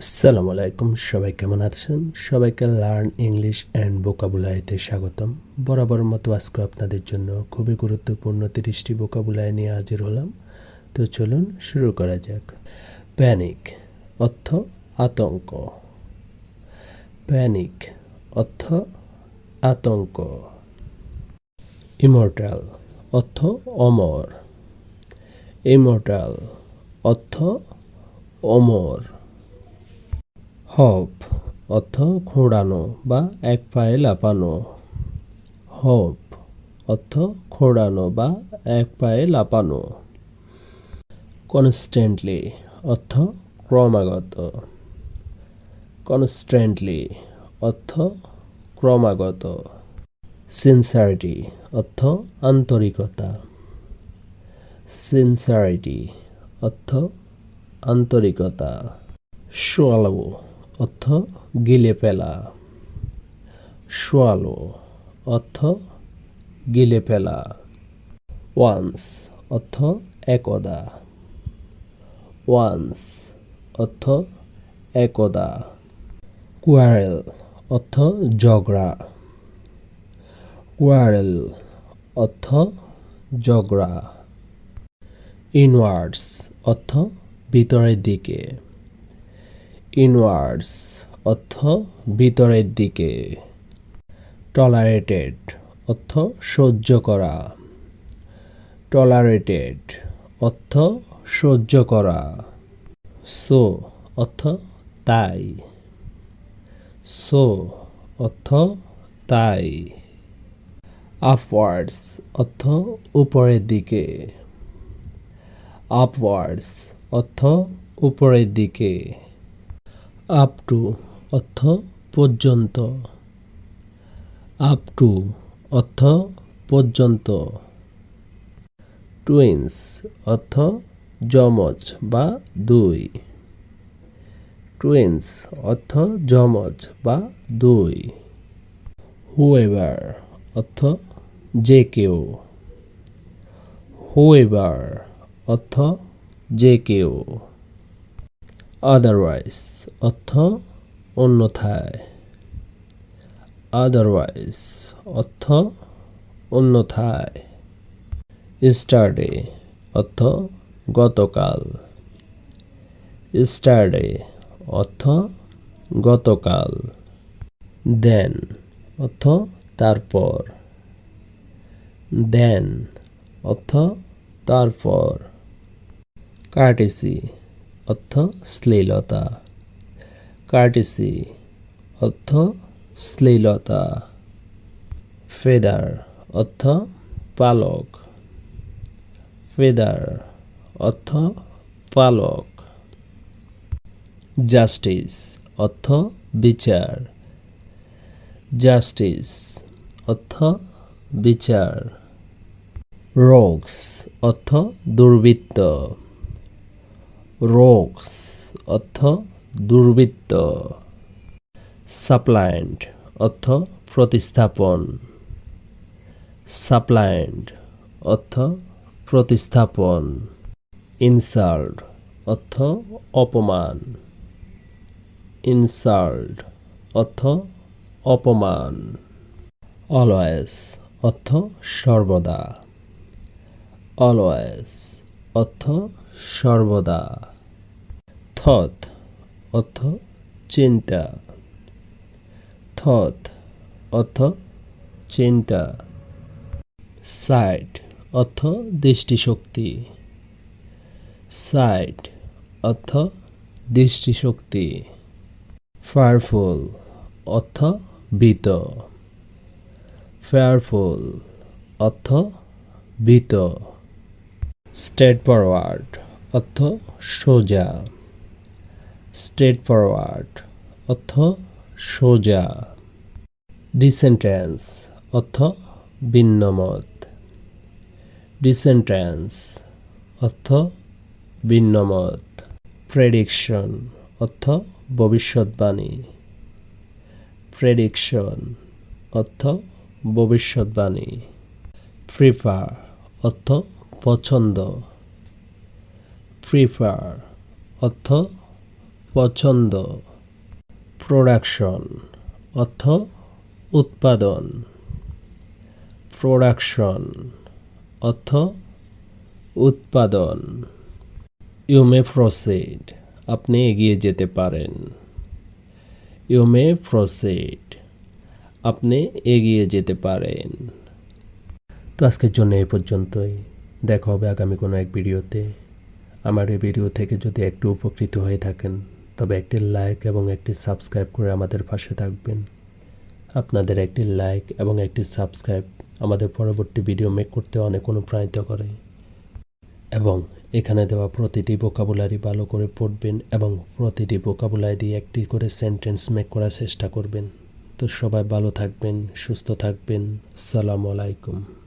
আসসালামু আলাইকুম, সবাই কেমন আছেন? সবাইকে লার্ন ইংলিশ অ্যান্ড ভোকাবুলারিতে স্বাগতম। বরাবর মতো আজকে আপনাদের জন্য খুবই গুরুত্বপূর্ণ 30টি ভোকাবুলারি নিয়ে হাজির হলাম। তো চলুন শুরু করা যাক। প্যানিক অর্থ আতঙ্ক। প্যানিক অর্থ আতঙ্ক। ইমর্টাল অর্থ অমর। ইমর্টাল অর্থ অমর। হপ অর্থ ঘোরানো বা এক পায়ে লাফানো। হপ অর্থ ঘোরানো বা এক পায়ে লাফানো। কনস্ট্যান্টলি অর্থ ক্রমাগত। কনস্ট্যান্টলি অর্থ ক্রমাগত। সিনসারিটি অর্থ আন্তরিকতা। সিনসারিটি অর্থ আন্তরিকতা। সোয়ালো অর্থ গিলে ফেলা। সোয়ালো অর্থ গিলে ফেলা। ওয়ান্স অর্থ একদা। ওয়ান্স অর্থ একদা। কোয়ারেল অর্থ ঝগড়া। কোয়ারেল অর্থ ঝগড়া। ইনওয়ার্ডস অর্থ ভিতরের দিকে। ইনওয়ার্ডস অর্থ ভিতরের দিকে। টলারেটেড অর্থ সহ্য করা। টলারেটেড অর্থ সহ্য করা। সো অর্থ তাই। সো অর্থ তাই। আপওয়ার্ডস অর্থ উপরের দিকে। আপওয়ার্ডস অর্থ উপরের দিকে। আপ টু অর্থ পর্যন্ত। আপ টু অর্থ পর্যন্ত। টুইন্স অর্থ যমজ বা দুই। টুইন্স অর্থ যমজ বা দুই। হুএভার অর্থ যে কেউ। হুএভার অর্থ যে কেউ। আদারওয়াইজ অর্থ অন্যথায়। আদারওয়াইজ অর্থ অন্যথায়। ইস্টারডে অর্থ গতকাল। ইস্টারডে অর্থ গতকাল। দেন অর্থ তারপর। দেন অর্থ তারপর। কার্টেসি অর্থ শ্লীলতা। কার্টেসি অর্থ শ্লীলতা। ফেদার অর্থ পালক। ফেদার অর্থ পালক। জাস্টিস অর্থ বিচার। জাস্টিস অর্থ বিচার। রোগস অর্থ দুর্বৃত্ত। রোগস অর্থ দুর্বৃত্ত। সাপ্লায়েন্ট অর্থ প্রতিস্থাপন। সাপ্লায়েন্ট অর্থ প্রতিস্থাপন। ইনসাল্ট অর্থ অপমান। ইনসাল্ট অর্থ অপমান। অলওয়েজ অর্থ সর্বদা। অলওয়েজ অর্থ সর্বদা। থট অর্থ চিন্তা। থট অর্থ চিন্তা। সাইট অর্থ দৃষ্টিশক্তি। সাইট অর্থ দৃষ্টিশক্তি। ফেয়ারফুল অর্থ ভীত। ফেয়ারফুল অর্থ ভীত। স্ট্রেট ফরওয়ার্ড অর্থ সোজা। স্ট্রেট ফরওয়ার্ড অর্থ সোজা। ডিসেন্টেন্স অর্থ ভিন্নমত। ডিসেন্টেন্স অর্থ ভিন্নমত। প্রেডিকশন অর্থ ভবিষ্যৎবাণী। প্রেডিকশন অর্থ ভবিষ্যৎবাণী। প্রিফার অর্থ পছন্দ। প্রিফার অর্থ পছন্দ। প্রোডাকশন অর্থ উৎপাদন। প্রোডাকশন অর্থ উৎপাদন। ইউ মে প্রসিড আপনি এগিয়ে যেতে পারেন। ইউ মে প্রসিড আপনি এগিয়ে যেতে পারেন। তো আজকের জন্য এই পর্যন্তই। দেখা হবে আগামী কোনো এক ভিডিওতে। আমার এই ভিডিও থেকে যদি একটু উপকৃত হয়ে থাকেন তবে একটি লাইক এবং একটি সাবস্ক্রাইব করে আমাদের পাশে থাকবেন। আপনাদের একটি লাইক এবং একটি সাবস্ক্রাইব আমাদের পরবর্তী ভিডিও মেক করতে অনেক অনুপ্রাণিত করে। এবং এখানে দেওয়া প্রতিটি ভোকাবুলারি ভালো করে পড়বেন এবং প্রতিটি ভোকাবুলারি দিয়ে একটি করে সেন্টেন্স মেক করার চেষ্টা করবেন। তো সবাই ভালো থাকবেন, সুস্থ থাকবেন। আসসালামু আলাইকুম।